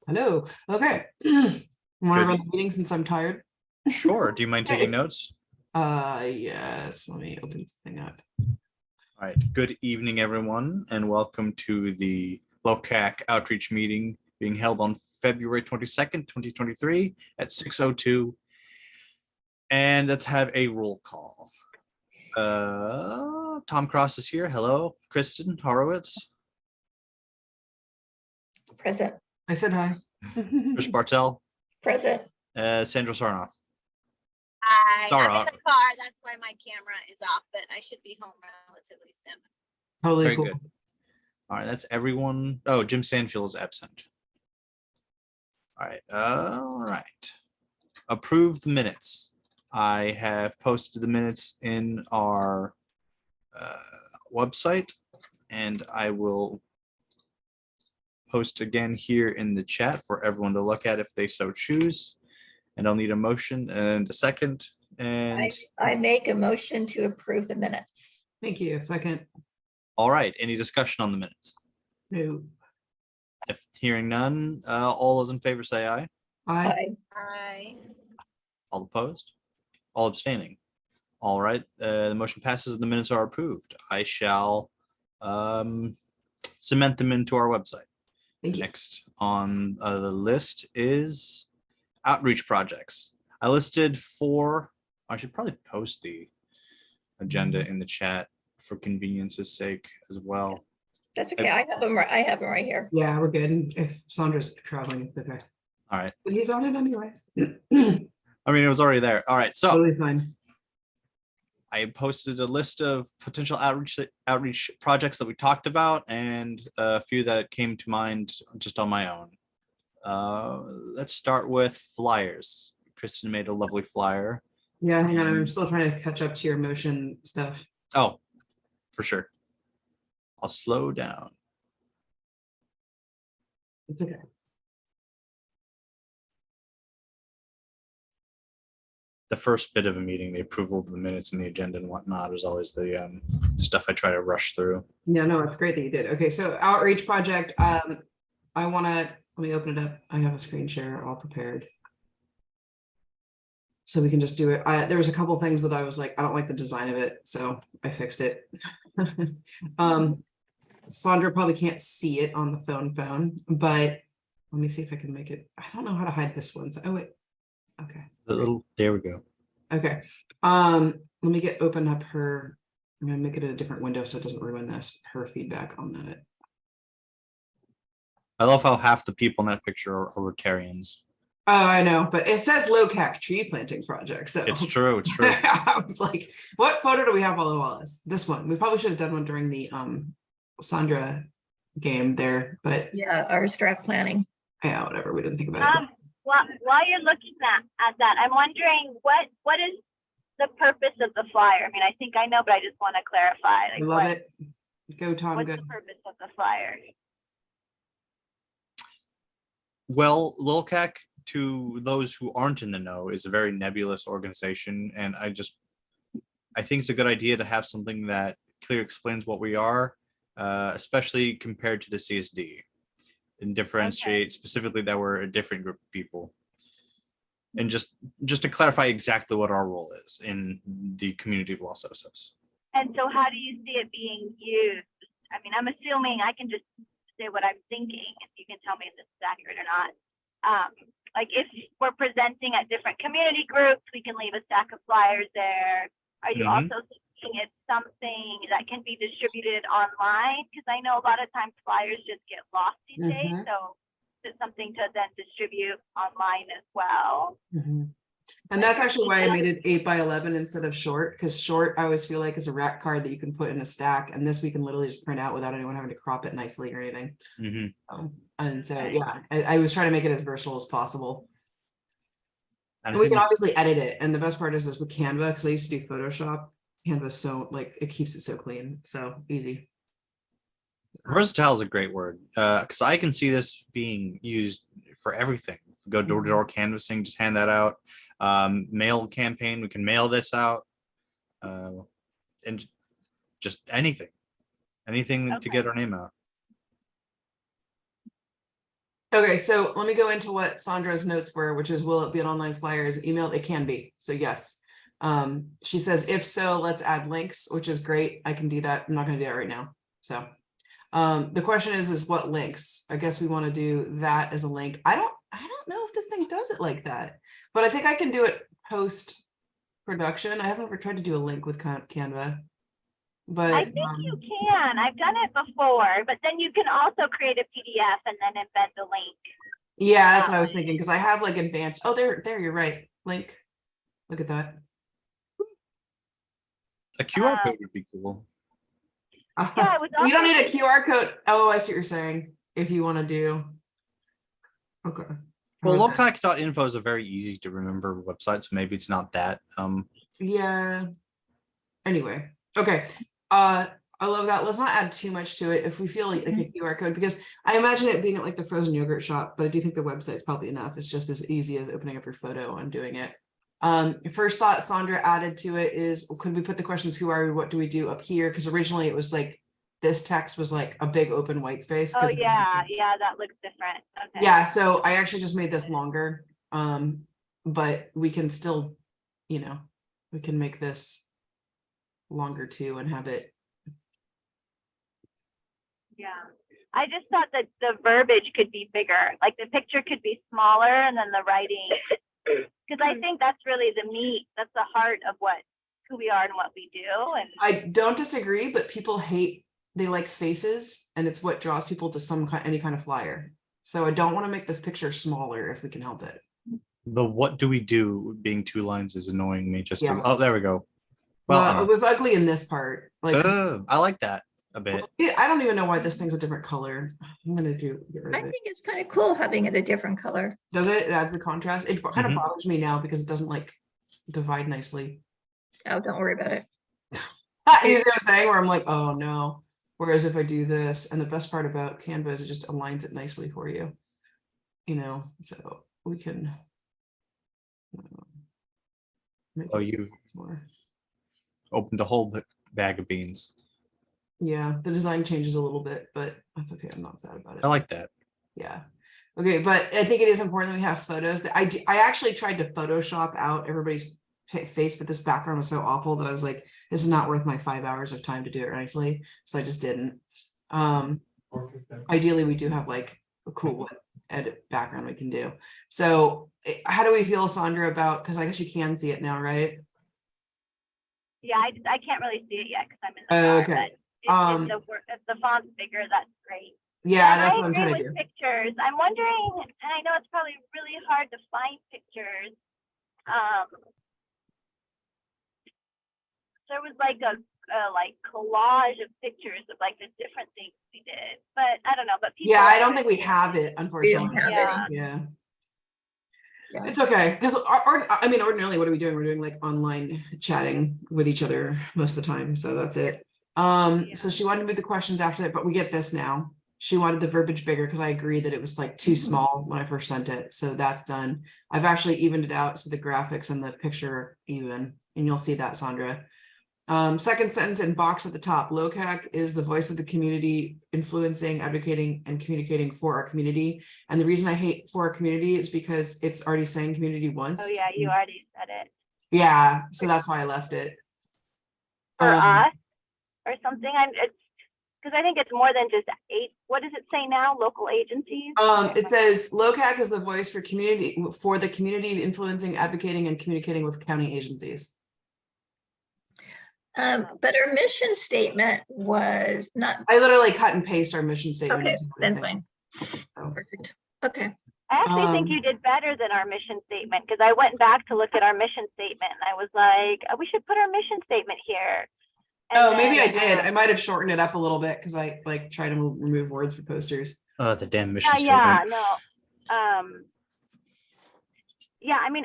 Hello. Okay. Want to Good. run the meeting since I'm tired? Sure. Do you mind taking notes? Yes. Let me open this thing up. All right. Good evening, everyone, and welcome to the LOCAC Outreach meeting being held on February 22nd, 2023 at 6:02. And let's have a roll call. Tom Cross is here. Hello. Kristen Horowitz. Present. I said hi. Trish Bartel. Present. Sandra Sarnoff. I'm in Sarah. the car. That's why my camera is off, but I should be home relatively soon. Totally Very cool. good. All right. That's everyone. Oh, Jim Sandfield is absent. All right. All right. Approve the minutes. I have posted the minutes in our website, and I will post again here in the chat for everyone to look at if they so choose. And I'll need a motion and a second. And I make a motion to approve the minutes. Thank you. Second. all right, any discussion on the minutes? No. If hearing none, all those in favor say aye. Aye. Hi. All opposed? All abstaining? All right, the motion passes and the minutes are approved. I shall cement them into our website. Thank you. Next on the list is outreach projects. I listed 4. I should probably post the agenda in the chat for convenience's sake as well. That's okay. I have them. I have them right here. Yeah, we're good. If Sandra's traveling, okay. All right. But he's on it anyway. I mean, it was already there. All right. So Totally fine. I posted a list of potential outreach projects that we talked about and a few that came to mind just on my own. Let's start with flyers. Kristen made a lovely flyer. Yeah, hang on. I'm still trying to catch up to your motion stuff. Oh, for sure. I'll slow down. It's okay. The first bit of a meeting, the approval of the minutes and the agenda and whatnot, is always the stuff I try to rush through. Yeah, no, it's great that you did. Okay, so outreach project. I want to let me open it up. I have a screen share all prepared, so we can just do it. There was a couple things that I was like, I don't like the design of it, so I fixed it. Sandra probably can't see it on the phone, but let me see if I can make it. I don't know how to hide this one. So, oh wait. Okay. There we go. Okay. Let me open up her. I'm gonna make it a different window so it doesn't ruin her feedback on that. I love how half the people in that picture are Rotarians. Oh, I know, but it says LOCAC tree planting project. So It's true. It's true. I was like, what photo do we have on the wall? This one. We probably should have done one during the Sandra game there, but Yeah, our strat planning. yeah, whatever. We didn't think about it. While you're looking at that, I'm wondering what is the purpose of the flyer? I mean, I think I know, but I just want to clarify. I love it. Go, Tom. What's Go. the purpose of the flyer? Well, LOCAC, to those who aren't in the know, is a very nebulous organization, and I think it's a good idea to have something that clearly explains what we are, especially compared to the CSD, and differentiate specifically that we're a different group of people, and just to clarify exactly what our role is in the community of Los Osos. And so how do you see it being used? I mean, I'm assuming I can just say what I'm thinking, if you can tell me if this is accurate or not. Like if we're presenting at different community groups, we can leave a stack of flyers there. Are you also thinking it's something that can be distributed online? Because I know a lot of times flyers just get lost these days. So it's something to then distribute online as well. And that's actually why I made it 8x11 instead of short, because short I always feel like is a rack card that you can put in a stack, and this we can literally just print out without anyone having to crop it nicely or anything. And so yeah, I was trying to make it as versatile as possible. And we can obviously edit it, and the best part is with Canva, because I used to do Photoshop. Canva is so like it keeps it so clean, so easy. Versatile is a great word, because I can see this being used for everything. Go door-to-door canvassing, just hand that out. Mail campaign, we can mail this out, and just anything to get our name out. Okay, so let me go into what Sandra's notes were, which is, will it be an online flyer? Is it emailed? It can be, so yes. She says, if so, let's add links, which is great. I can do that. I'm not gonna do that right now. So the question is what links? I guess we want to do that as a link. I don't know if this thing does it like that, but I think I can do it post production. I haven't ever tried to do a link with Canva. But I think you can. I've done it before, but then you can also create a PDF and then embed the link. yeah, that's what I was thinking, because I have like advanced. Oh, there, you're right. Link. Look at that. A QR code would be cool. Yeah, it was You don't also need a QR code. Oh, I see what you're saying. If you want to do. Okay. Well, How about that? locac.info is a very easy to remember website, so maybe it's not that. Yeah. Anyway, okay. I love that. Let's not add too much to it if we feel like a QR code, because I imagine it being at like the frozen yogurt shop, but I do think the website's probably enough. It's just as easy as opening up your photo and doing it. First thought Sandra added to it is, could we put the questions, who are we, what do we do, up here? Because originally it was like this text was like a big open white space. Oh yeah, that looks different. Okay. Yeah, so I actually just made this longer. But we can still, we can make this longer too and have it. Yeah. I just thought that the verbiage could be bigger, like the picture could be smaller and then the writing, because I think that's really the meat, that's the heart of who we are and what we do. And I don't disagree, but people they like faces, and it's what draws people to any kind of flyer. So I don't want to make the picture smaller if we can help it. The what do we do being 2 lines is annoying me just Yeah. oh, there we go. Well, it was ugly in this part. Like, I like that a bit. I don't even know why this thing's a different color. I'm gonna get rid I of it. think it's kind of cool having it a different color. Does it? It adds the contrast. It kind of bothers me now because it doesn't like divide nicely. Oh, don't worry about it. You see what I'm saying? Where I'm like, oh no. Whereas if I do this, and the best part about Canva is it just aligns it nicely for you. So we can. Oh, you've more. Opened a whole bag of beans. Yeah, the design changes a little bit, but that's okay. I'm not sad about it. I like that. Yeah. Okay, but I think it is important that we have photos. I actually tried to Photoshop out everybody's face, but this background was so awful that I was like, this is not worth my 5 hours of time to do it nicely. So I just didn't. Ideally, we do have like a cool edit background we can do. So how do we feel, Sandra, about, because I guess you can see it now, right? yeah, I can't really see it yet because I'm in the car. Okay. But if the font's bigger, that's great. Yeah, And that's I what I'm agree trying to with do. pictures. I'm wondering, and I know it's probably really hard to find pictures. There was like a collage of pictures of like the different things we did, but I don't know. But people, Yeah, I don't think we have it, We unfortunately. don't have Yeah. any. Yeah. Yeah. It's okay, because I mean, ordinarily, what are we doing? We're doing like online chatting with each other most of the time, so that's it. So she wanted to move the questions after that, but we get this now. She wanted the verbiage bigger because I agree that it was like too small when I first sent it, so that's done. I've actually evened it out so the graphics and the picture are even, and you'll see that, Sandra. Second sentence in box at the top, LOCAC is the voice of the community, influencing, advocating, and communicating for our community. And the reason I hate for our community is because it's already saying community once. Oh yeah, you already said it. Yeah, so that's why I left it. For us or something. It's because I think it's more than just what does it say now? Local agencies? It says LOCAC is the voice for the community, influencing, advocating, and communicating with county agencies. But our mission statement was not. I literally cut and paste our mission statement. Okay, into then everything. fine. Perfect. Okay. I actually think you did better than our mission statement, because I went back to look at our mission statement and I was like, oh, we should put our mission statement here. And maybe I then, did. I might have shortened it up a little bit because I like try to remove words for posters. The damn mission statement. Yeah, no. Yeah, I mean,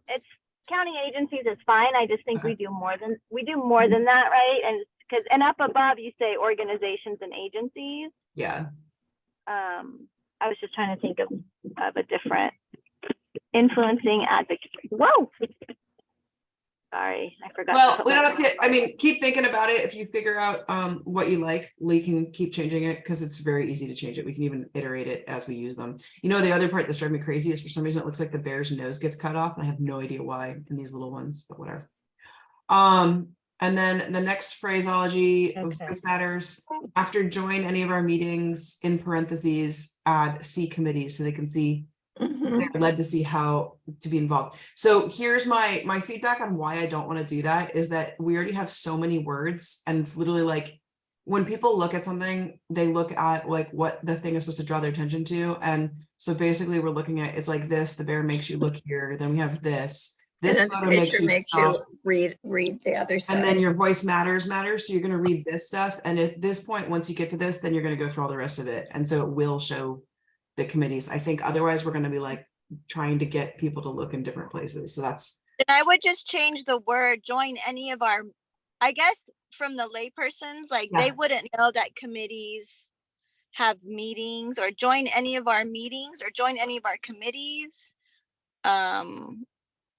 it's county agencies is fine. I just think we do more than that, right? And because up above you say organizations and agencies. Yeah. I was just trying to think of a different influencing advocacy. Whoa. Sorry, I forgot. Well, put we don't my- have to get, I mean, keep thinking about it. If you figure out what you like, we can keep changing it because it's very easy to change it. We can even iterate it as we use them. You know, the other part that's driving me crazy is for some reason it looks like the bear's nose gets cut off. And I have no idea why in these little ones, but whatever. And then the next phraseology of Okay. voice matters. After join any of our meetings, in parentheses, add see committees so they can see Mhm. they're led to see how to be involved. So here's my feedback on why I don't want to do that is that we already have so many words, and it's literally like when people look at something, they look at like what the thing is supposed to draw their attention to. And so basically we're looking at, it's like this, the bear makes you look here, then we have this And then photo the makes picture you makes stop, you read the other and then side. your voice matters. So you're going to read this stuff, and at this point, once you get to this, then you're going to go through all the rest of it, and so it will show the committees. I think otherwise we're going to be like trying to get people to look in different places. So that's And I would just change the word, join any of our, I guess from the laypersons, like Yeah. they wouldn't know that committees have meetings, or join any of our meetings, or join any of our committees.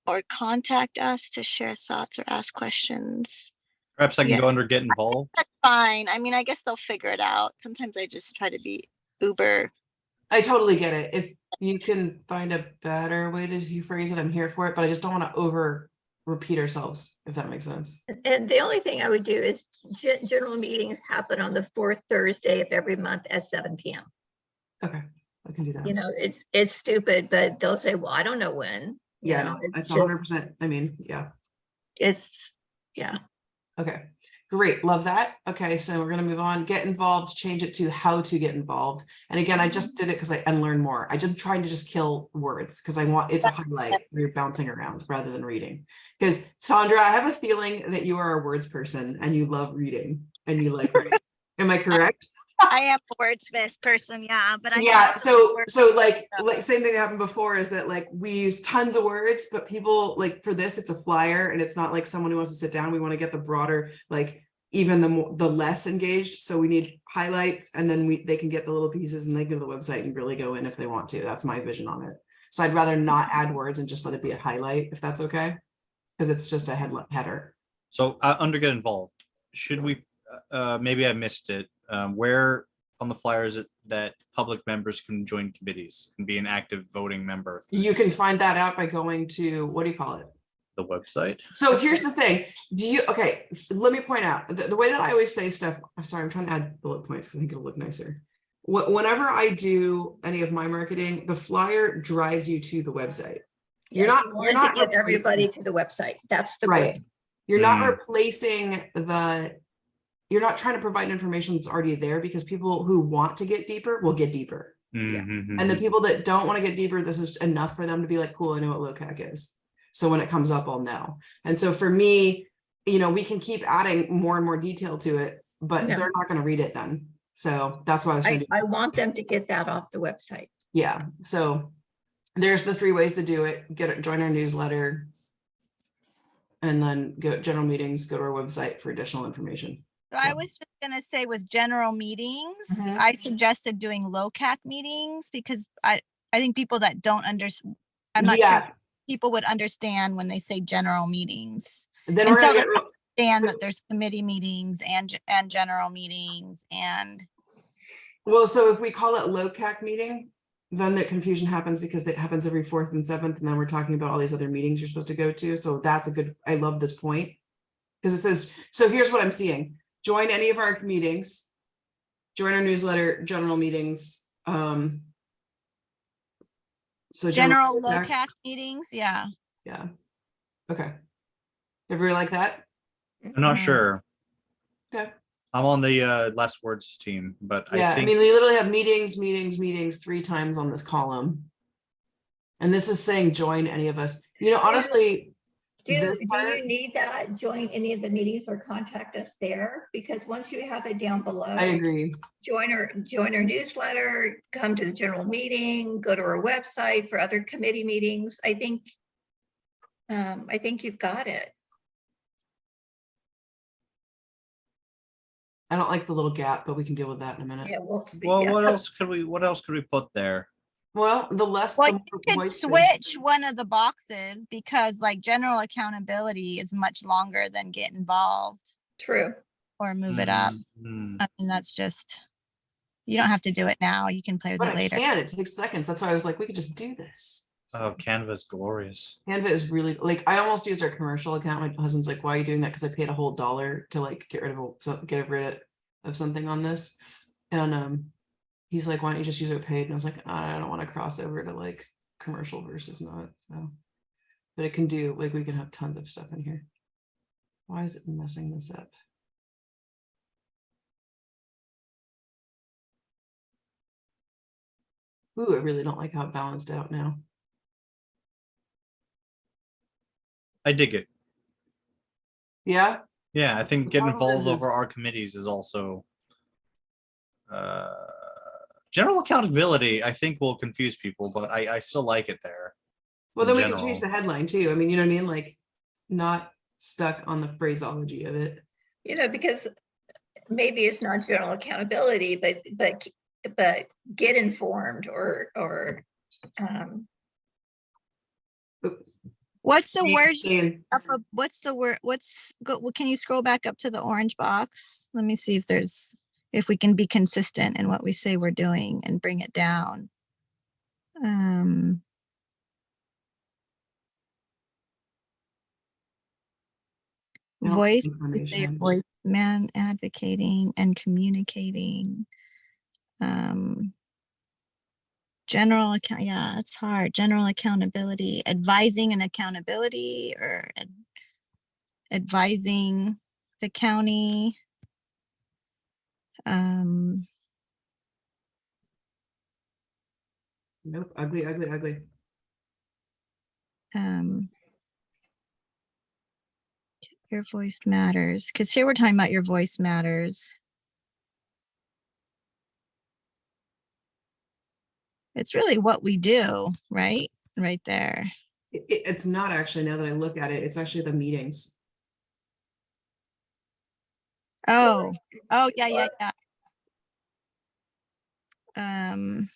Or contact us to share thoughts or ask questions. Perhaps I can Yeah. go under get involved. That's fine. I mean, I guess they'll figure it out. Sometimes I just try to be uber. I totally get it. If you can find a better way to phrase it, I'm here for it, but I just don't want to over repeat ourselves, if that makes sense. And the only thing I would do is general meetings happen on the fourth Thursday of every month at 7 p.m. Okay, I can do that. You know, it's stupid, but they'll say, well, I don't know when. You Yeah, know, no, it's it's 100%. I mean, yeah. yeah. Okay, great. Love that. Okay, so we're going to move on. Get involved, change it to how to get involved. And again, I just did it because and learn more. I just trying to just kill words because I want it's a highlight where you're bouncing around rather than reading. Because Sandra, I have a feeling that you are a words person and you love reading and you like writing. Am I correct? I am a wordsmith person, yeah, but I Yeah, so like stuff. same thing that happened before is that like we use tons of words, but people like for this it's a flyer and it's not like someone who wants to sit down. We want to get the broader, like even the less engaged. So we need highlights, and then they can get the little pieces and they go to the website and really go in if they want to. That's my vision on it. So I'd rather not add words and just let it be a highlight if that's okay, because it's just a header. So under get involved, should we, maybe I missed it, where on the flyer is it that public members can join committees, can be an active voting member of You can find that out by going to, what do you call it? the website? So here's the thing. Okay, let me point out the way that I always say stuff. I'm sorry, I'm trying to add bullet points because I think it'll look nicer. Whenever I do any of my marketing, the flyer drives you to the website. You're Yes, not, we you're want not to get everybody replacing- to the website. That's the right. goal. You're not replacing you're not trying to provide information that's already there, because people who want to get deeper will get deeper. Mhm. And the people that don't want to get deeper, this is enough for them to be like, cool, I know what LOCAC is. So when it comes up, I'll know. And so for me, we can keep adding more and more detail to it, but Yeah. they're not going to read it then. So that's why I was trying to I want them to get that off the website. yeah. So there's the 3 ways to do it. Join our newsletter, and then go general meetings, go to our website for additional information. So I was just gonna say with general meetings, Mhm. I suggested doing LOCAC meetings because I think people that don't understand, I'm not Yeah. sure people would understand when they say general meetings. Then we're Until gonna they get understand that there's committee meetings and general meetings and. well, so if we call it LOCAC meeting, then the confusion happens because it happens every 4th and 7th, and then we're talking about all these other meetings you're supposed to go to. So that's I love this point, because it says, so here's what I'm seeing. Join any of our meetings, join our newsletter, general meetings. So General LOCAC meetings, yeah. yeah. Okay. Everybody like that? I'm not Mhm. sure. Okay. I'm on the less words team, but Yeah, I think I mean, we literally have meetings 3 times on this column. And this is saying join any of us. Honestly, Do this part- you need that? Join any of the meetings or contact us there? Because once you have it down below. I agree. Join our newsletter, come to the general meeting, go to our website for other committee meetings. I think you've got it. I don't like the little gap, but we can deal with that in a minute. Yeah, well, what else could we put there? Well, the less. Well, the you more could voices. switch one of the boxes because like general accountability is much longer than get involved True. or move it up. Mhm. I mean, that's just, you don't have to do it now. You can play with But it I later. can, it takes seconds. That's why I was like, we could just do this. Oh, Canva's glorious. Canva is really, like, I almost used our commercial account. My husband's like, why are you doing that? Because I paid a whole $1 to like get rid of something on this. And he's like, why don't you just use it paid? And I was like, I don't want to cross over to like commercial versus not. So, but it can do, like, we can have tons of stuff in here. Why is it messing this up? Ooh, I really don't like how it balanced out now. I dig it. Yeah, Yeah, I think The getting problem involved is- over our committees is also general accountability. I think will confuse people, but I still like it there. well, in then we can change the general. headline too. I mean, you know what I mean? Like, not stuck on the phraseology of it. You know, because maybe it's not general accountability, but get informed or What's the word? Saying- What's the word? Can you scroll back up to the orange box? Let me see if we can be consistent in what we say we're doing and bring it down. No, Voice, we say your information. voice, man, advocating and communicating. General account, yeah, it's hard. General accountability, advising and accountability, or advising the county. Nope, ugly, ugly, ugly. Your voice matters, because here we're talking about your voice matters. It's really what we do, right? Right there. It's not actually, now that I look at it, it's actually the meetings. Oh, yeah. Um,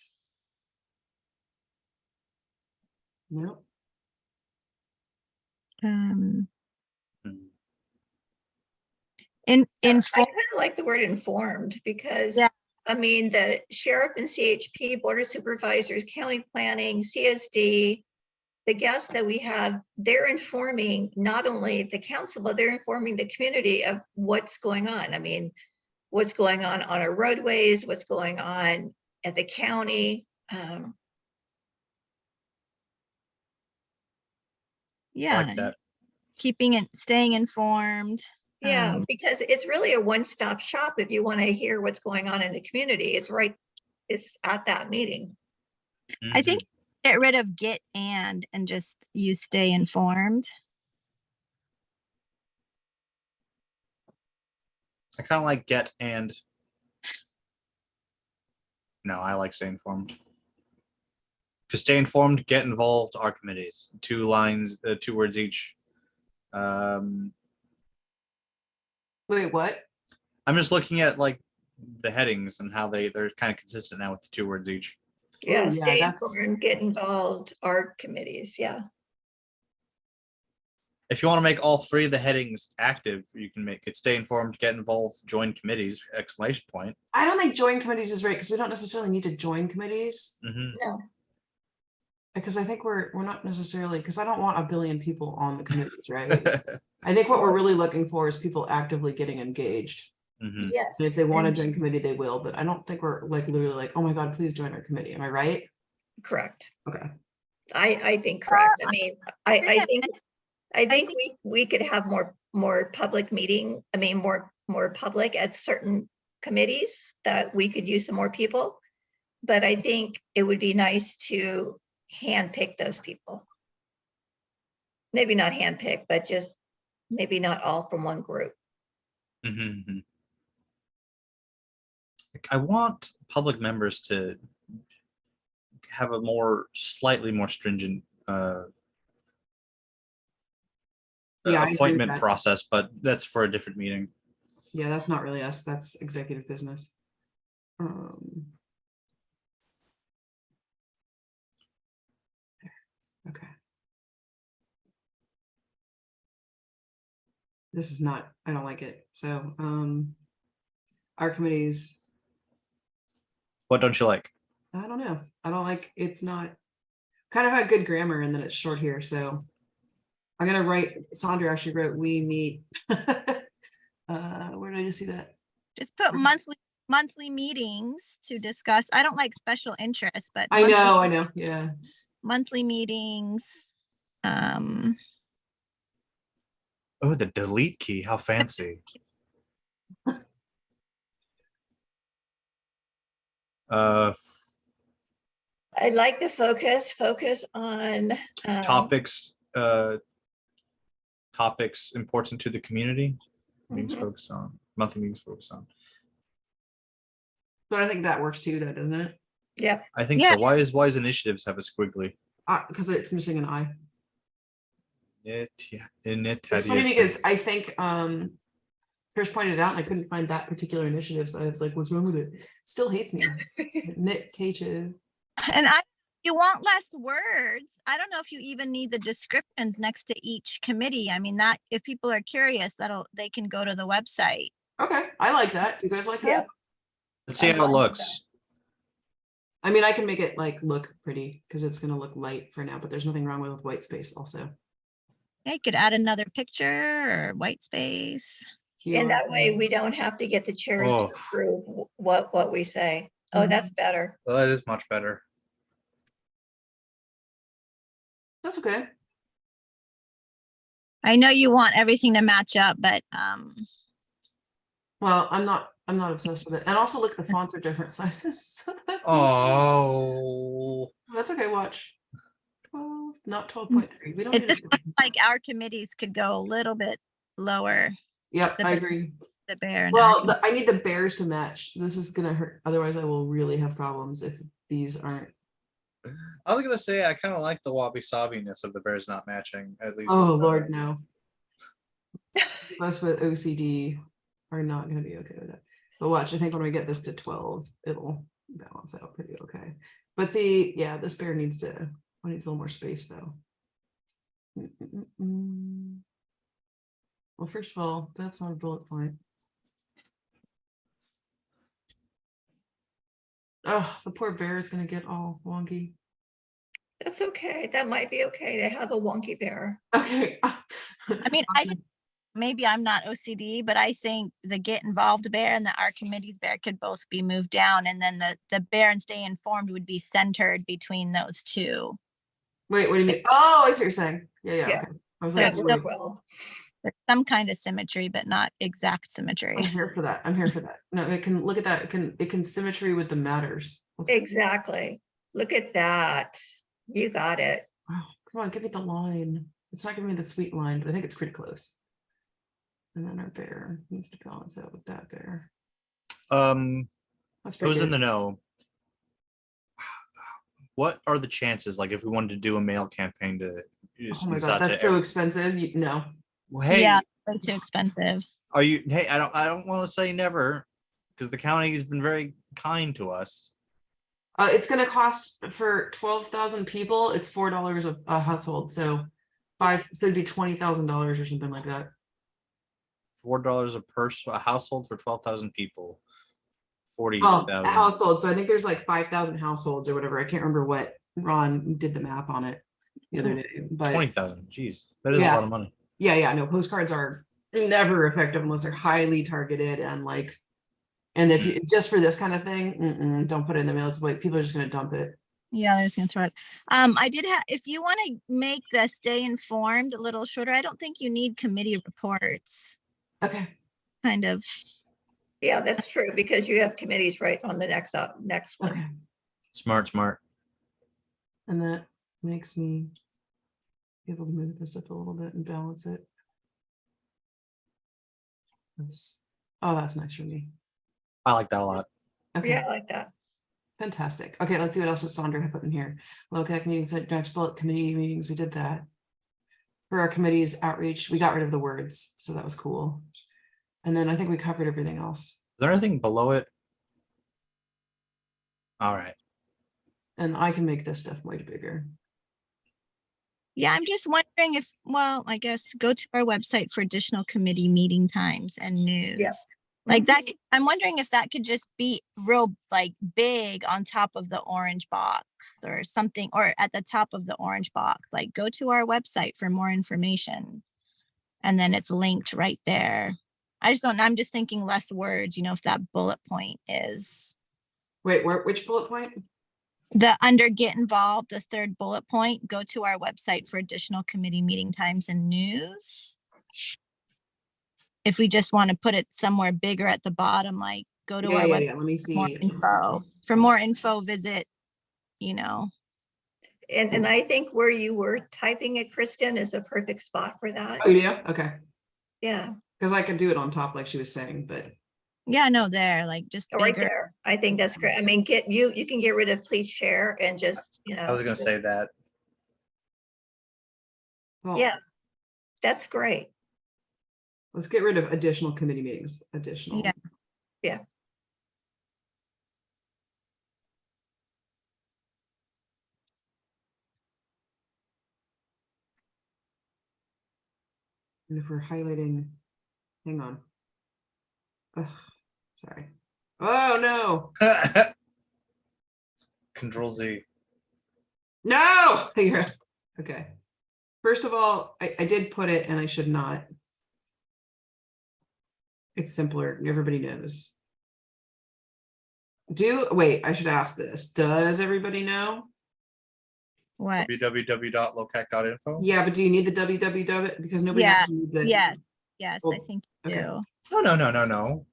Nope. Hmm. I inform, kind of like the word informed because, Yeah. I mean, the sheriff and CHP, board of supervisors, county planning, CSD, the guests that we have, they're informing not only the council, but they're informing the community of what's going on. I mean, what's going on our roadways, what's going on at the county. yeah, Like that. staying informed. Yeah, because it's really a one-stop shop. If you want to hear what's going on in the community, it's at that meeting. I think get rid of get and just use stay informed. I kind of like get and. No, I like stay informed. Because stay informed, get involved, our committees. 2 lines, 2 words each. Wait, what? I'm just looking at like the headings and how they're kind of consistent now with the 2 words each. Yeah, yeah, stay that's- informed, get involved, our committees, yeah. If you want to make all 3 of the headings active, you can make it stay informed, get involved, join committees, exclamation point. I don't think join committees is right because we don't necessarily need to join committees. No, Because I think we're not necessarily, because I don't want a billion people on the committees, right? I think what we're really looking for is people actively getting engaged. Mhm. yes. And if they want to and- join committee, they will, but I don't think we're like literally like, oh my God, please join our committee. Am I right? Correct. Okay. I think correct. I mean, I think we could have more public meeting, I mean, more public at certain committees that we could use some more people. But I think it would be nice to handpick those people. Maybe not handpick, but just maybe not all from one group. Mhm. I want public members to have a slightly more stringent Yeah, I agree with appointment that. process, but that's for a different meeting. Yeah, that's not really us. That's executive business. this is not, I don't like it. So, our committees, What don't you like? I don't know. I don't like, it's not, kind of had good grammar and then it's short here, so. I'm gonna write, Sandra actually wrote, we meet. Where did I just see that? Just put monthly meetings to discuss. I don't like special interests, but I know, yeah. monthly meetings. Oh, the delete key. How fancy. I like the focus on. Topics important to the community. Meetings Mhm. focused on. Monthly meetings focused on. But I think that works too, though, doesn't it? Yep, I think Yeah. so. Why is initiatives have a squiggly? Because it's missing an I. It's It's funny because I think Chris pointed it out and I couldn't find that particular initiative. So I was like, what's wrong with it? Still hates me. Nit-tative. And you want less words. I don't know if you even need the descriptions next to each committee. I mean, that if people are curious, they can go to the website. Okay, I like that. You guys like that? Yep. Let's see I'm how it fine with looks. I mean, I can make it like look pretty because it's gonna look light for now, but there's nothing wrong with white space also. Yeah, you could add another picture or white space. and that way we don't have to get the chairs to Oh. approve what we say. Oh, Mhm. that's better. Well, that is much better. That's okay. I know you want everything to match up, but Well, I'm not obsessed with it. And also look, the fonts are different sizes. So that's Oh. that's okay. Watch. 12, not 12.3. We don't it need just it. looks like our committees could go a little bit lower. Yep, the I bear- agree. The bear. And Well, I need the bears to match. This is gonna hurt. Otherwise, I will really have problems if these aren't. I was gonna say I kind of like the wabi sabiness of the bears not matching, at least. Oh with Lord, no. Us with OCD are not gonna be okay with it. But watch, I think when we get this to 12, it'll balance out pretty okay. But see, yeah, this bear needs a little more space though. Well, first of all, that's not a bullet point. Oh, the poor bear is gonna get all wonky. That's okay. That might be okay to have a wonky bear. Okay. I mean, I think maybe I'm not OCD, but I think the get involved bear and the our committees bear could both be moved down, and then the bear and stay informed would be centered between those two. Wait, what do you mean? Oh, I see what you're saying. Yeah. Yeah. Okay. I was So like, it's That wait, works well. There's some kind of symmetry, but not exact symmetry. I'm here for that. I'm here for that. No, it can look at that. It can symmetry with the matters. Exactly. Look at that. You got it. Oh, come on, give me the line. It's not giving me the sweet line, but I think it's pretty close. And then our bear needs to balance out with that bear. That's pretty Who's in the good. know? What are the chances, like, if we wanted to do a mail campaign to Oh my God, that's so expensive. No. Well, hey, Yeah, way too expensive. are you? Hey, I don't want to say never, because the county's been very kind to us. It's going to cost for 12,000 people. It's $4 a household. So so it'd be $20,000 or something like that. $4 a person, a household for 12,000 people. Oh, 40,000. a household. So I think there's like 5,000 households or whatever. I can't remember what Ron did the map on it the other day, but 20,000. Jeez, that is a Yeah. lot of money. yeah, no, postcards are never effective unless they're highly targeted and if you just for this kind of thing, don't put it in the mail. It's like people are just going to dump it. Yeah, they're just gonna throw it. I did have, if you want to make the stay informed a little shorter, I don't think you need committee reports. Okay. Kind of. Yeah, that's true because you have committees right on the next one. Okay. Smart. And that makes me be able to move this up a little bit and balance it. That's nice for me. I like that a lot. Okay. Yeah, I like that. Fantastic. Okay, let's see what else does Sandra have put in here. LOCAC meetings, next bullet, committee meetings, we did that. For our committees outreach, we got rid of the words, so that was cool. And then I think we covered everything else. Is there anything below it? All right. And I can make this stuff much bigger. Yeah, I'm just wondering if, well, I guess go to our website for additional committee meeting times and news. Like that, I'm wondering if that could just be real like big on top of the orange box or something, or at the top of the orange box, like go to our website for more information. And then it's linked right there. I just don't, I'm just thinking less words, if that bullet point is Wait, which bullet point? the under get involved, the third bullet point, go to our website for additional committee meeting times and news. If we just want to put it somewhere bigger at the bottom, like go to our website Let me for more see. info. For more info, visit, And I think where you were typing it, Kristen, is a perfect spot for that. Oh, yeah, okay. Yeah, Because I could do it on top like she was saying, but yeah, no, there, like just right bigger. there. I think that's great. I mean, you can get rid of please share and just, I was gonna say that. well, Yeah, that's great. let's get rid of additional committee meetings. Additional. Yeah. Yeah. And if we're highlighting, hang on. Ugh, sorry. Oh no. Control Z. No. Here. Okay. First of all, I did put it and I should not. It's simpler. Everybody knows. Wait, I should ask this. Does everybody know? What? www.locac.info. Yeah, but do you need the www? Because nobody Yeah, else needs it. yeah. Yes, I Well, think you okay. do. No.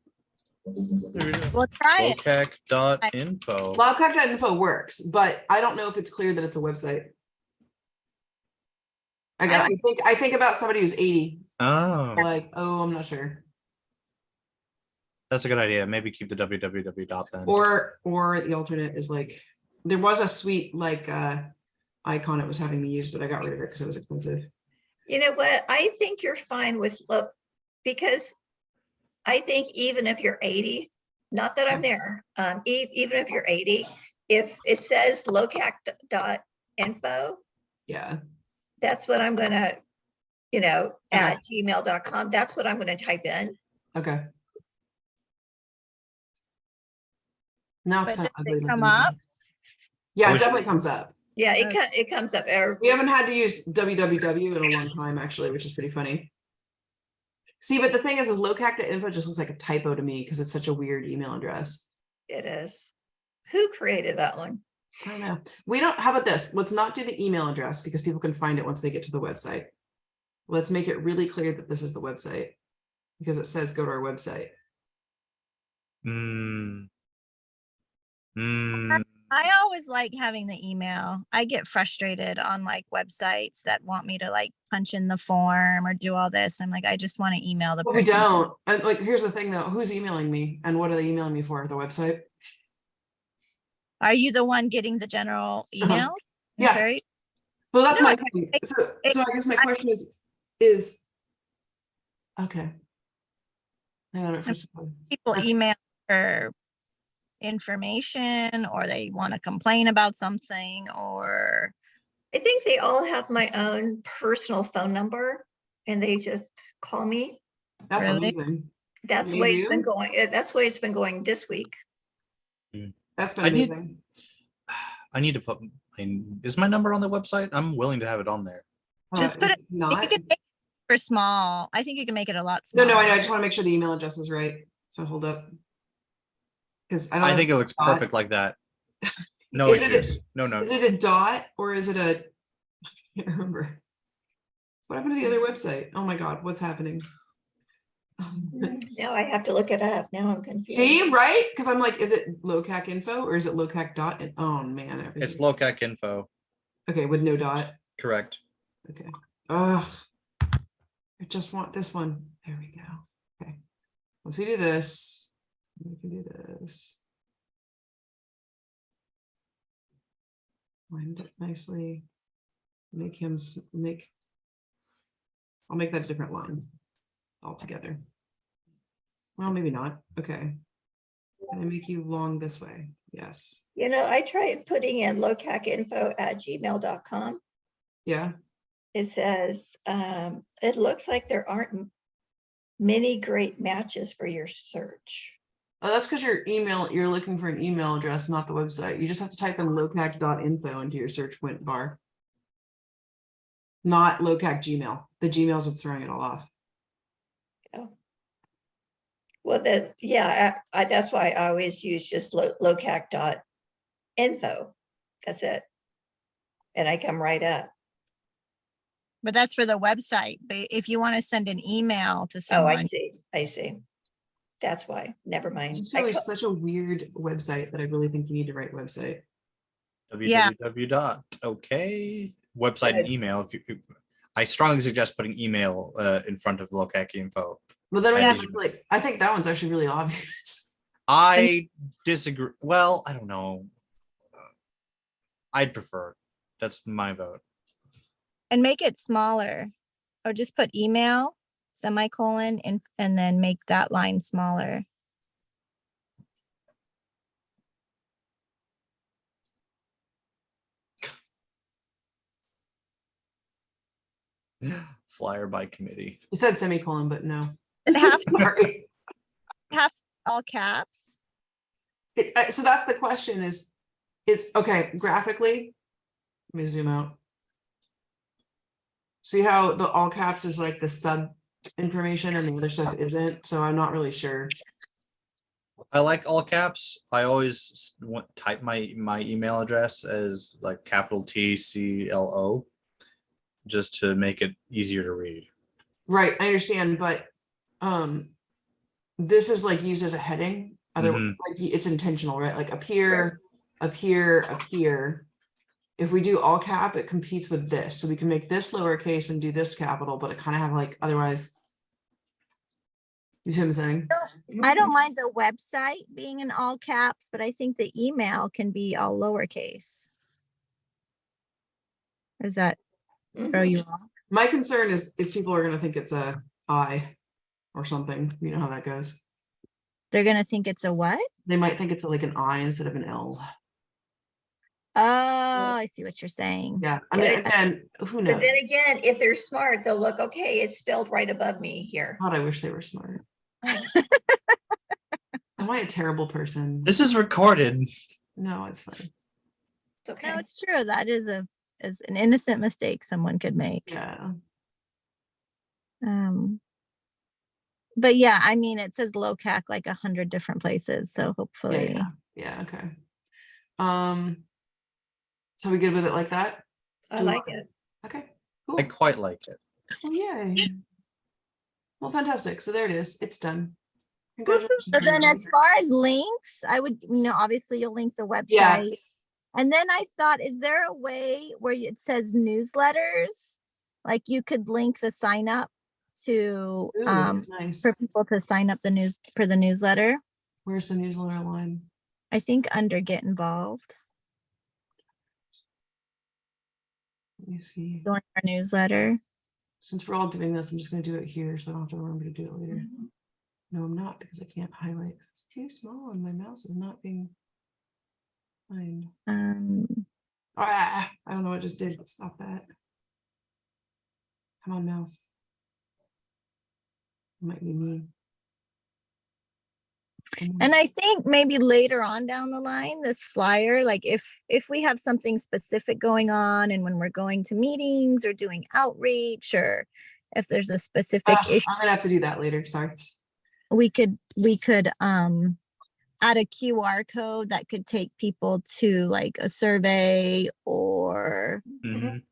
We'll try it. LOCAC.info. LOCAC.info works, but I don't know if it's clear that it's a website. I think about somebody who's 80. Oh, Like, oh, I'm not sure. that's a good idea. Maybe keep the www dot then. Or the alternate is like, there was a sweet like icon it was having me use, but I got rid of it because it was expensive. You know what? I think you're fine with look, because I think even if you're 80, not that I'm there, even if you're 80, if it says locac.info, Yeah. that's what I'm gonna, at gmail.com, that's what I'm gonna type in. Okay. Now it's But kind does of it ugly. come looking. up? Yeah, I it wish- definitely comes up. Yeah, Okay. it comes up. We haven't had to use www in a long time, actually, which is pretty funny. See, but the thing is locac.info just looks like a typo to me because it's such a weird email address. It is. Who created that one? I don't know. How about this? Let's not do the email address because people can find it once they get to the website. Let's make it really clear that this is the website because it says go to our website. I always like having the email. I get frustrated on like websites that want me to like punch in the form or do all this. I'm like, I just want to email the But we person. don't. And like, here's the thing though, who's emailing me and what are they emailing me for? The website? Are you the one getting the general email? Yeah. Inquiry? Well, that's No, my thing. So I guess my question is okay. Hang on first of all. People email for information or they want to complain about something or I think they all have my own personal phone number and they just call me. That's Really? amazing. That's the They way it's been do? going. That's the way it's been going this week. That's been I need- amazing. I need to put. Is my number on the website? I'm willing to have it on there. just put it. It's not. You can make it for small. I think you can make it a lot No, smaller. I know. I just want to make sure the email address is right. So hold up. Because I don't I know think if it looks it's a dot. perfect like that. No Is it a- issues. No. Is it a dot or is it a I can't remember. What happened to the other website? Oh my god, what's happening? Now I have to look it up. Now I'm confused. See, right? Because I'm like, is it locac info or is it locac dot? Oh man, everything. It's LOCAC info. Okay, with no dot. Correct. Okay. Ugh. I just want this one. There we go. Okay. Once we do this, we can do this. Wind it nicely. Make him I'll make that a different line altogether. Well, maybe not. Okay. Can I make you long this way? Yes. I tried putting in locacinfo@gmail.com. Yeah. it says, it looks like there aren't many great matches for your search. Oh, that's because you're looking for an email address, not the website. You just have to type in locac.info into your search bar. Not locac Gmail. The Gmail's what's throwing it all off. Oh. Well, then, yeah, that's why I always use just locac.info. That's it. And I come right up. But that's for the website. But if you want to send an email to Oh, I someone, see. I see. That's why. Never I mind. just feel like it's such a weird website that I really think you need to write website. Yeah. www.okay website and email. If you, I strongly suggest putting email in front of LOCAC info. But then we I have think- this, like, I think that one's actually really obvious. I disagree. Well, I don't know. I'd prefer. That's my vote. and make it smaller, or just put email semicolon and then make that line smaller. Flyer by committee. You said semicolon, but no. And have Sorry. all caps. So that's the question is okay, graphically, let me zoom out. See how the all caps is like the sub information and the other stuff isn't, so I'm not really sure. I like all caps. I always type my email address as like capital TCLO, just to make it easier to read. Right, I understand, but this is like used as a heading. Other Mhm. like it's intentional, right? Like up here, up here, up here. If we do all cap, it competes with this. So we can make this lowercase and do this capital, but it kind of have like otherwise. You see what I'm saying? I don't mind the website being in all caps, but I think the email can be all lowercase. Or does that throw you off? My concern is people are gonna think it's a I or something. You know how that goes. They're gonna think it's a what? They might think it's like an I instead of an L. Oh, I see what you're saying. Yeah, I mean, Yeah. again, who But knows? then again, if they're smart, they'll look, okay, it's spelled right above me here. God, I wish they were smart. Am I a terrible person? This is recorded. No, it's fine. It's okay. No, it's true. That is an innocent mistake someone could make. Yeah. But yeah, I mean, it says LOCAC like 100 different places, so hopefully. Yeah. Okay. So we good with it like that? I Do we like want- it. Okay. I Cool. quite like it. Well, yay. Well, fantastic. So there it is. It's done. Congratulations. But then everybody. as far as links, I would, obviously you'll link the website. Yeah. And then I thought, is there a way where it says newsletters? Like you could link the sign up to, Ooh, nice. for people to sign up for the newsletter. Where's the newsletter line? I think under get involved, Let me see. join our newsletter. Since we're all doing this, I'm just going to do it here so I don't have to remember to do it later. No, I'm not because I can't highlight. It's too small and my mouse is not being fine. I don't know what I just did. Stop that. Come on, mouse. It might be me. And I think maybe later on down the line, this flyer, like if we have something specific going on and when we're going to meetings or doing outreach, or if there's a specific issue, I'm gonna have to do that later. Sorry. we could add a QR code that could take people to like a survey or Mhm.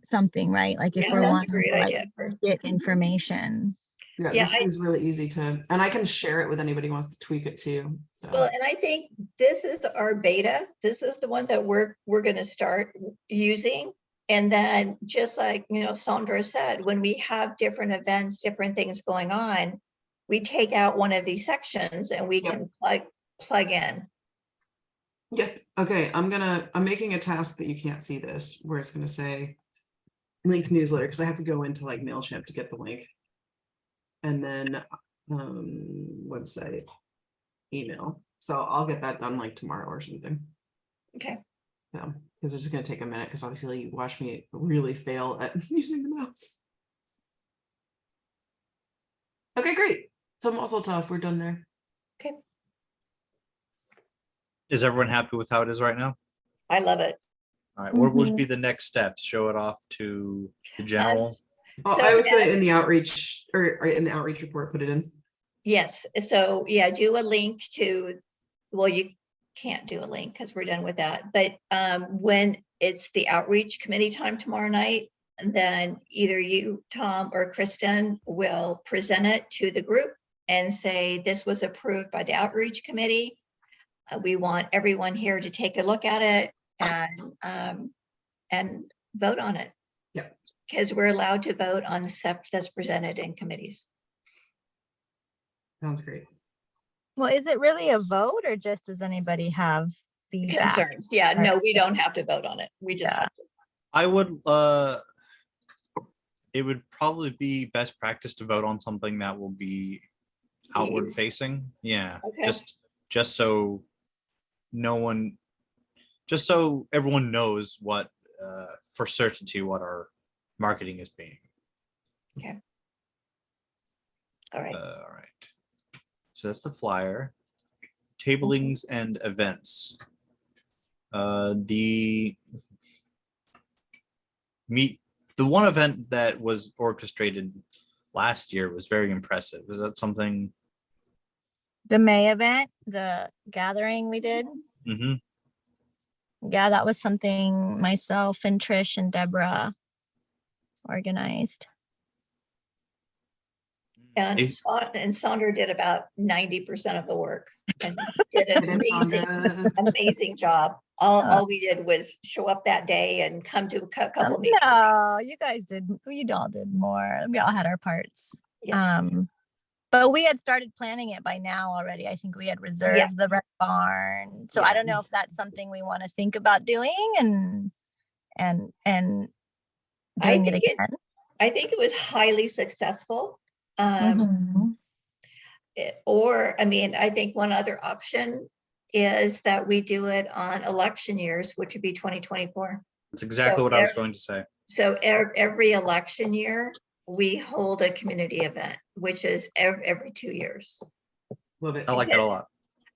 something, right? Like if Yeah, we're that's a wanting great to like idea. get information. Yeah, Yeah, this I- is really easy to, and I can share it with anybody who wants to tweak it too. So Well, and I think this is our beta. This is the one that we're going to start using. And then just like, Sandra said, when we have different events, different things going on, we take out one of these sections and we Yep. can plug in. Yep. Okay. I'm making a task that you can't see this, where it's gonna say link newsletter, because I have to go into like MailChimp to get the link. And then website, email. So I'll get that done like tomorrow or something. Okay. So because it's just gonna take a minute, because obviously you watch me really fail at using the else. Okay, great. So I'm also tough. We're done there. Okay, Is everyone happy with how it is right now? I love it. All right, what would be the next steps? Show it off to the general? Oh, So I was gonna as- in the outreach or in the outreach report, put it in. Yes, so yeah, do a link to, well, you can't do a link because we're done with that, but when it's the outreach committee time tomorrow night, then either you, Tom, or Kristen will present it to the group and say, this was approved by the outreach committee. We want everyone here to take a look at it and vote on it. Yeah. Because we're allowed to vote on the stuff that's presented in committees. Sounds great. Well, is it really a vote or just does anybody have feedback? Concerns, yeah, Or- no, we don't have to vote on it. We just Yeah. have to. I would, it would probably be best practice to vote on something that will be outward Used. facing. Yeah, Okay. just so no one, just so everyone knows what, for certainty, what our marketing is being. All right. All right. So that's the flyer. Tablings and events. The one event that was orchestrated last year was very impressive. Is that something? The May event, the gathering we did. Mm-hmm. Yeah, that was something myself and Trish and Deborah organized. And Sandra did about 90% of the work and did an amazing job. All we did was show up that day and come to a couple meetings. No, you guys did. We all did more. We all had our parts. Yes. But we had started planning it by now already. I think we had reserved the red barn. So I don't know if that's something we want to think about doing and doing it again. I think it was highly successful. Mhm. Or, I mean, I think one other option is that we do it on election years, which would be 2024. That's exactly what I was going to say. So every election year, we hold a community event, which is every 2 years. Love it. I like that a lot.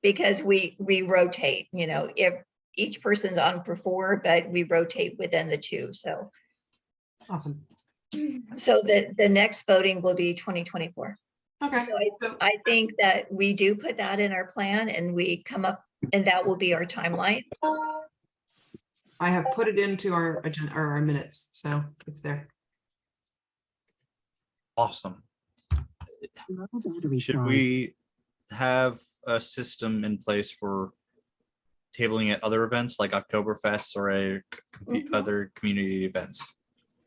Because we rotate, you know, if each person's on for 4, but we rotate within the 2. So Awesome. so the next voting will be 2024. Okay. So I think that we do put that in our plan and we come up and that will be our timeline. I have put it into our agenda or our minutes, so it's there. Awesome. Should we have a system in place for tabling at other events like Oktoberfest or other community events?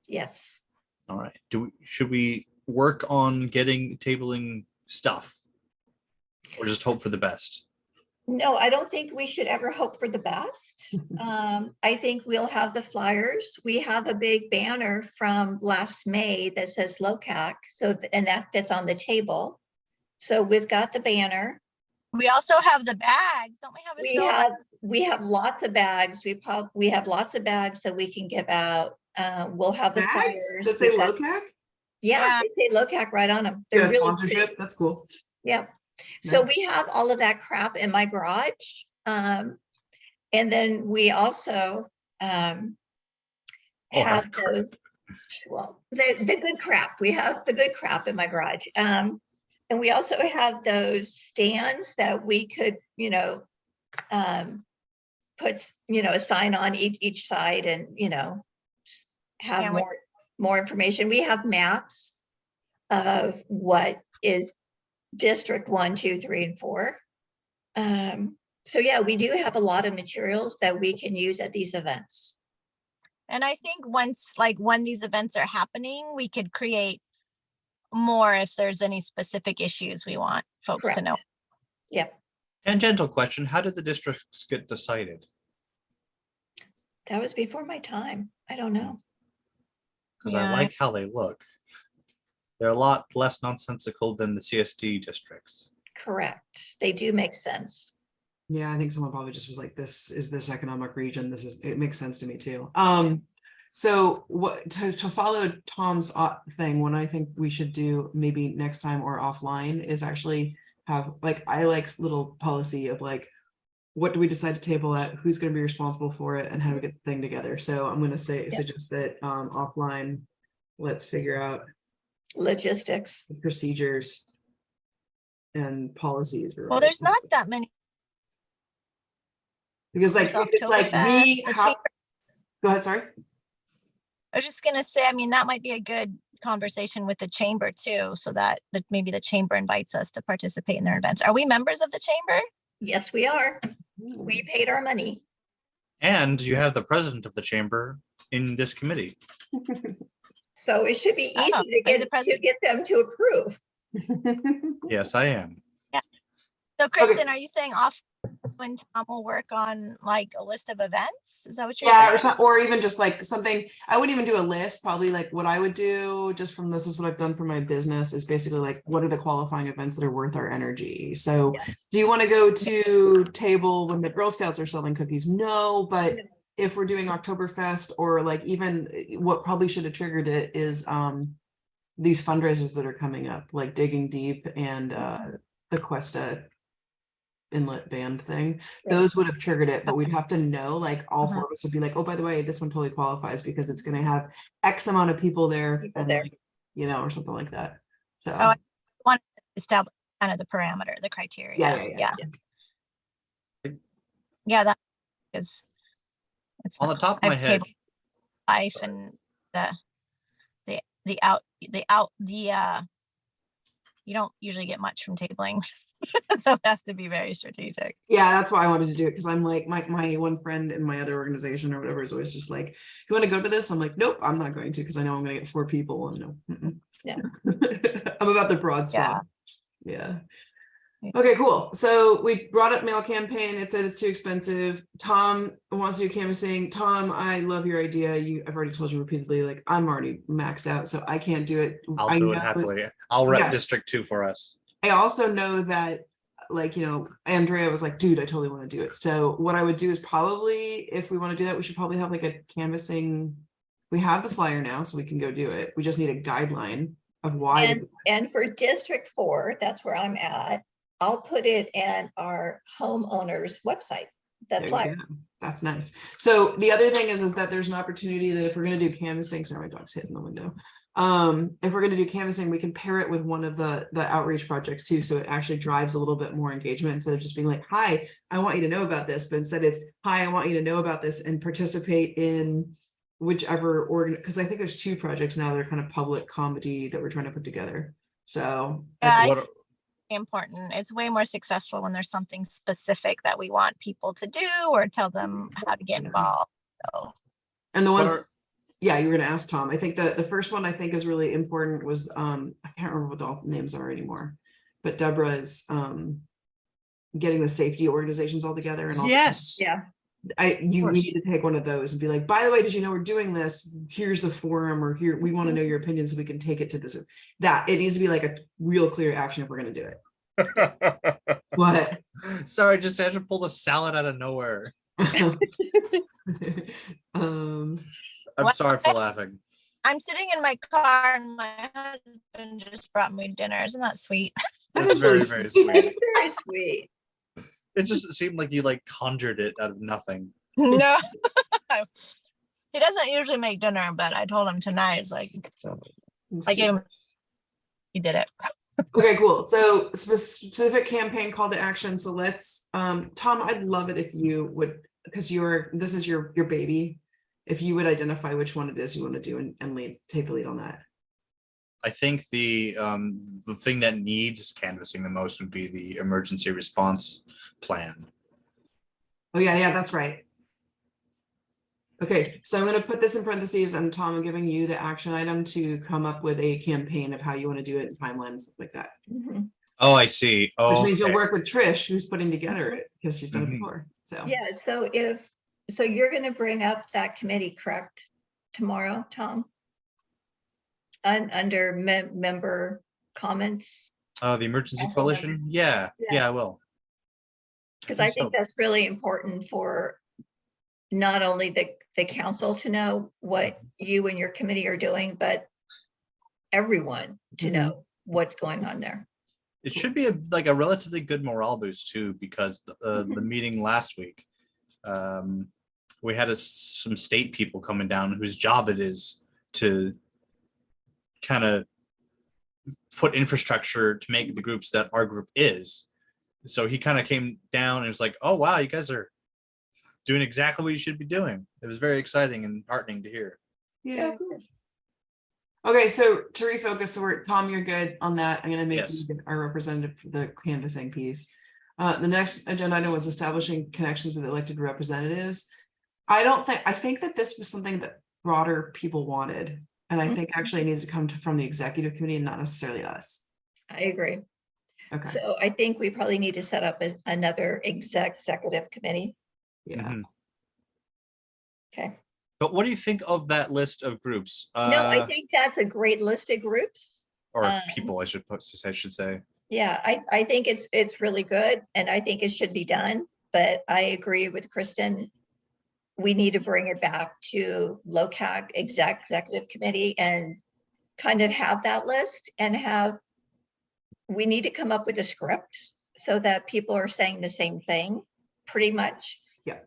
Yes. All right. Should we work on getting tabling stuff or just hope for the best? No, I don't think we should ever hope for the best. I think we'll have the flyers. We have a big banner from last May that says LOCAC, and that fits on the table. So we've got the banner. We also have the bags. Don't we have a We have lots of bags. We have lots of bags that we can give out. We'll have the Bags flyers. that say LOCAC? Yeah, they say LOCAC right on them. They're Yeah, really sponsorship. big. That's cool. Yeah. So Yeah. we have all of that crap in my garage. And then we also have those, well, the good crap. We have the good crap in my garage. And we also have those stands that we could, you know, put, you know, a sign on each side and, you know, have more information. We have maps of what is District 1, 2, 3, and 4. So yeah, we do have a lot of materials that we can use at these events. And I think when these events are happening, we could create more if there's any specific issues we want folks to know. Yep. Tangential question, how did the districts get decided? That was before my time. I don't know. Because I like how they look. They're a lot less nonsensical than the CSD districts. Correct. They do make sense. Yeah, I think someone probably just was like, this is this economic region. It makes sense to me too. So what to follow Tom's thing, what I think we should do maybe next time or offline is actually have like, I like little policy of like, what do we decide to table at, who's going to be responsible for it, and how do we get the thing together. So I'm going to suggest that offline, let's figure out Logistics. the procedures and policies. Well, there's not that many. Because like, There's if it's like we Oktoberfest, the have, go ahead, sorry. I was just gonna say, I mean, that might be a good conversation with the chamber too, so that maybe the chamber invites us to participate in their events. Are we members of the chamber? Yes, we are. We paid our money. And you have the president of the chamber in this committee. So it should be easy Oh, to are you the president? get them to approve. Yes, I am. So Kristen, are you saying off when Tom will work on like a list of events? Is that what you're Yeah, saying? or even just like something, I wouldn't even do a list, probably like what I would do just from this is what I've done for my business is basically like, what are the qualifying events that are worth our energy? So Yes. do you want to go to table when the Girl Scouts are selling cookies? No, but No. if we're doing Oktoberfest or like even what probably should have triggered it is these fundraisers that are coming up, like Digging Deep and the Cuesta Inlet Band thing. Right. Those would have triggered it, but we'd have to know, like all Uh-huh. four of us would be like, oh, by the way, this one totally qualifies because it's going to have X amount of people there, People and there. like, you know, or something like that. So Oh, I want to establish kind of the parameter, the criteria. Yeah. Yeah, that is. It's On the top of my I've head, tabled life Sorry. and you don't usually get much from tabling. So it has to be very strategic. Yeah, that's why I wanted to do it because I'm like my one friend in my other organization or whatever is always just like, you want to go to this? I'm like, nope, I'm not going to because I know I'm going to get 4 people and no. Yeah. I'm about the broad Yeah. swath. Yeah. Okay, cool. So we brought up mail campaign. It said it's too expensive. Tom wants to do canvassing. Tom, I love your idea. I've already told you repeatedly, like I'm already maxed out, so I can't do it. I'll I do it know happily. I'll rep Yes. District 2 for us. I also know that, like, you know, Andrea was like, dude, I totally want to do it. So what I would do is probably, if we want to do that, we should probably have like a canvassing. We have the flyer now, so we can go do it. We just need a guideline of why. And for District 4, that's where I'm at. I'll put it in our homeowner's website, There the you flyer. go. That's nice. So the other thing is that there's an opportunity that if we're going to do canvassing, sorry, my dog's hitting the window. If we're going to do canvassing, we can pair it with one of the outreach projects too. So it actually drives a little bit more engagement instead of just being like, hi, I want you to know about this, but instead it's, hi, I want you to know about this and participate in whichever organ, because I think there's 2 projects now that are kind of public comedy that we're trying to put together. So Yeah, I What- think it's important. It's way more successful when there's something specific that we want people to do or tell them how to get involved. So and the What ones, are- yeah, you were gonna ask Tom. I think the first one I think is really important was I can't remember what the names are anymore, but Deborah is getting the safety organizations all together and all. Yes. Yeah, We course. need to take one of those and be like, by the way, did you know we're doing this? Here's the forum, or here we want to know your opinion so we can take it to this. That it needs to be like a real clear action if we're gonna do it. What? Sorry, just had to pull the salad out of nowhere. um I'm What? sorry for laughing. I'm sitting in my car and my husband just brought me dinner. Isn't that sweet? that It's is really very, very sweet. sweet. it's very sweet. It just seemed like you like conjured it out of nothing. No. He doesn't usually make dinner, but I told him tonight. It's like, I gave him, he did it. Okay, cool. So specific campaign call to action. So let's, Tom, I'd love it if you would, because this is your baby. If you would identify which one it is you want to do and take the lead on that. I think the thing that needs canvassing the most would be the emergency response plan. Oh yeah, that's right. Okay, so I'm going to put this in parentheses, and Tom, I'm giving you the action item to come up with a campaign of how you want to do it, and timelines, stuff like that. Mhm. Oh, I see. Which Oh, means you'll work with Trish, who's putting together it because she's done it Mhm. before. So Yeah, so you're gonna bring up that committee, correct, tomorrow, Tom? Under member comments, the emergency Council coalition. Yeah, Yeah. yeah, I will. because I think think so. that's really important for not only the council to know what you and your committee are doing, but everyone to know what's going on there. It should be like a relatively good morale boost too, because the meeting last week, we had some state people coming down whose job it is to kind of put infrastructure to make the groups that our group is. So he kind of came down and was like, oh, wow, you guys are doing exactly what you should be doing. It was very exciting and heartening to hear. Yeah. Okay, so to refocus, so Tom, you're good on that. I'm gonna make you our representative for the canvassing piece. The next agenda item was establishing connections with elected representatives. I think that this was something that broader people wanted. And I think actually it needs to come from the executive committee and not necessarily us. I agree. Okay. So I think we probably need to set up another executive committee. Yeah. Okay. But what do you think of that list of groups? No, I think that's a great list of groups. Or people, I should say. Yeah, I think it's really good, and I think it should be done. But I agree with Kristen. We need to bring it back to LOCAC executive committee and kind of have that list and we need to come up with a script so that people are saying the same thing, pretty much. Yeah.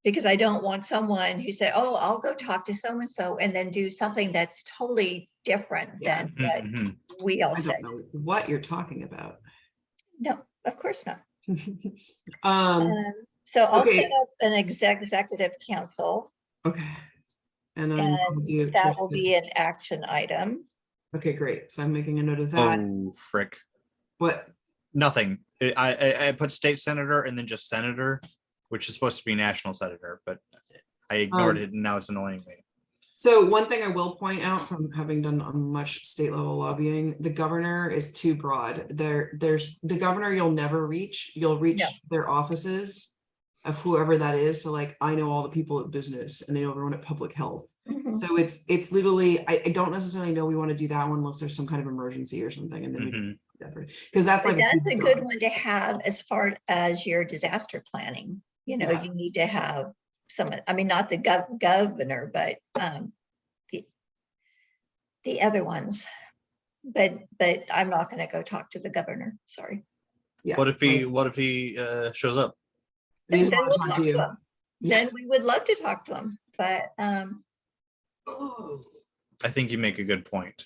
Because I don't want someone who said, oh, I'll go talk to so-and-so and then do something that's totally different than what we all I said. don't know what you're talking about. No, of course not. Um, So I'll set up an executive council, okay. And then that will be an action item. Okay, great. So I'm making a note of that. Oh, frick. What? Nothing. I put state senator and then just senator, which is supposed to be national senator, but I ignored it and now it's annoying me. So one thing I will point out from having done much state level lobbying, the governor is too broad. There's the governor you'll never reach. You'll reach their offices of whoever that is. So like I know all the people at business and I know everyone at public health. So it's literally, I don't necessarily know we want to do that one unless there's some kind of emergency or something. And then because that's like that's a good one to have as far as your disaster planning. You know, you need to have some, I mean, not the governor, but the other ones. But I'm not going to go talk to the governor. Sorry. Yeah. What if he shows up? Then we'll talk to him. Then we would love to talk to him. But I think you make a good point.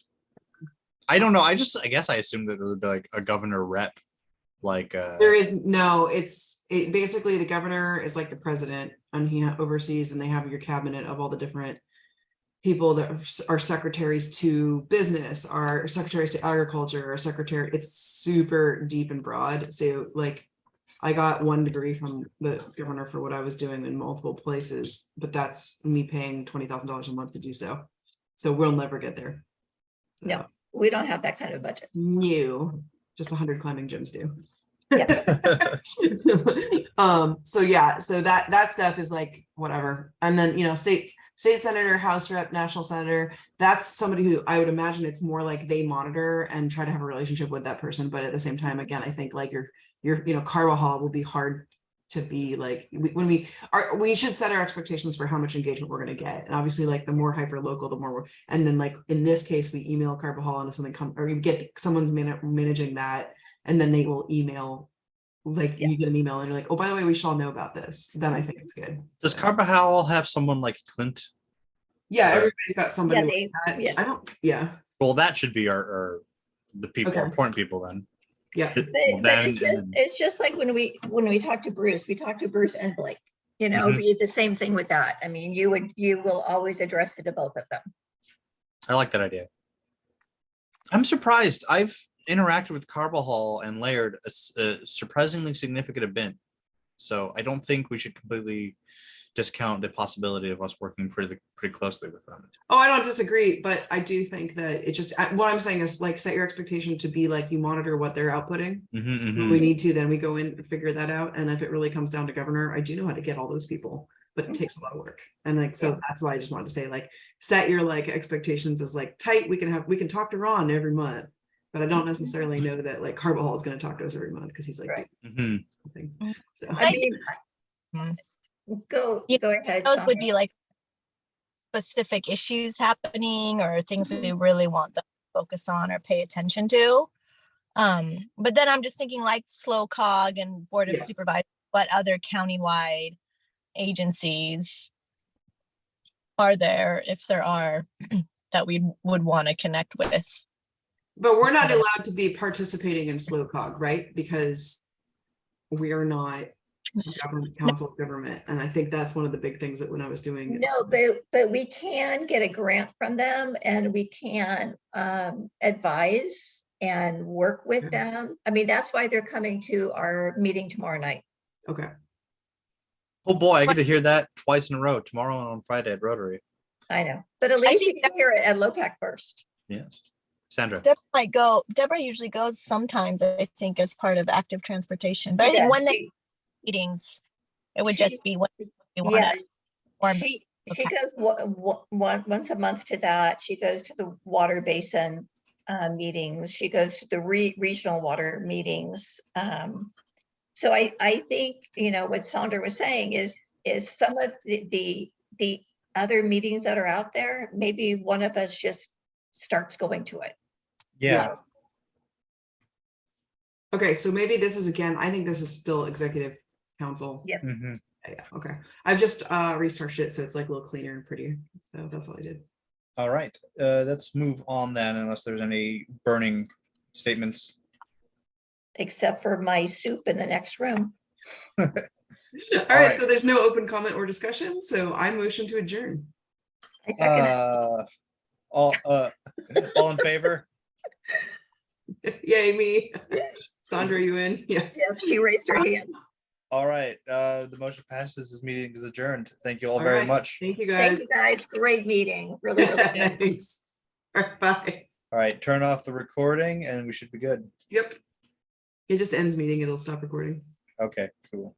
I don't know. I guess I assumed that there would be like a governor rep. Like there is no, basically the governor is like the president and he oversees, and they have your cabinet of all the different people that are secretaries to business, are secretaries to agriculture, or secretary. It's super deep and broad. So like I got 1 degree from the governor for what I was doing in multiple places, but that's me paying $20,000 a month to do so. So we'll never get there. So, no, we don't have that kind of budget. No, just 100 climbing gyms do. Yeah. So yeah, so that stuff is like whatever. And then, you know, state senator, house rep, national senator, that's somebody who I would imagine it's more like they monitor and try to have a relationship with that person. But at the same time, again, I think like your you know, Carvajal will be hard to be like, when we should set our expectations for how much engagement we're going to get. And obviously like the more hyper local, the more and then like in this case, we email Carvajal and if something comes, or you get someone's managing that, and then they will email, like you get an email and you're like, oh, by the way, we shall know about this. Then I think it's good. Does Carvajal have someone like Clint? Yeah, everybody's got somebody like that. Yeah. I don't, yeah. Well, that should be our the people, our important people then. Yeah. But it's just like when we talk to Bruce, we talk to Bruce and Blake, you know, be the same thing with that. I mean, you will always address it to both of them. I like that idea. I'm surprised. I've interacted with Carvajal and Laird a surprisingly significant bit. So I don't think we should completely discount the possibility of us working pretty closely with them. Oh, I don't disagree, but I do think that it just, what I'm saying is like set your expectation to be like you monitor what they're outputting. When we need to, then we go in and figure that out. And if it really comes down to governor, I do know how to get all those people, but it takes a lot of work. And like, so that's why I just wanted to say like, set your like expectations as like tight. We can talk to Ron every month, but I don't necessarily know that like Carvajal is going to talk to us every month because he's like, right. something. So I mean, Go Yeah, ahead. those would Sandra. be like specific issues happening or things we really want them to focus on or pay attention to. But then I'm just thinking like Slow Cog and Board of Yes. Supervisors, what other countywide agencies are there, if there are, that we would want to connect with? But we're not allowed to be participating in slow cog, right? Because we are not government, council of government. And I think that's one of the big things that when I was doing it. No, but we can get a grant from them and we can advise and work with Okay. them. I mean, that's why they're coming to our meeting tomorrow night. Okay. Oh boy, I get to hear that twice in a row, tomorrow and on Friday at Rotary. I know, but at least you think can hear it at LOCAC first. Yes. Sandra. Deborah usually goes sometimes, I think, as part of active transportation, but I think Yeah, when they she- meetings, it would she- just be what we Yeah, want to. she goes once a month to that. She goes to the water basin meetings. She goes to the regional water meetings. So I think, you know, what Sandra was saying is some of the other meetings that are out there, maybe one of us just starts going to it. Yeah. Okay, so maybe this is again, I think this is still executive council. Yep. Mhm. Yeah, okay. I've just restarted it, so it's like a little cleaner and prettier. So that's all I did. All right. Let's move on then, unless there's any burning statements. Except for my soup in the next room. All right, right. so there's no open comment or discussion, so I motion to adjourn. I second it. All in favor? Yay, me. Sandra, you in? Yes. Yes, she raised her hand. All right. The motion passes. This meeting is adjourned. Thank you all All very right. much. Thank you, Thank guys. you, guys. Great meeting. Really, really good. Thanks. All right, bye. All right. Turn off the recording and we should be good. Yep. It just ends meeting. It'll stop recording. Okay, cool.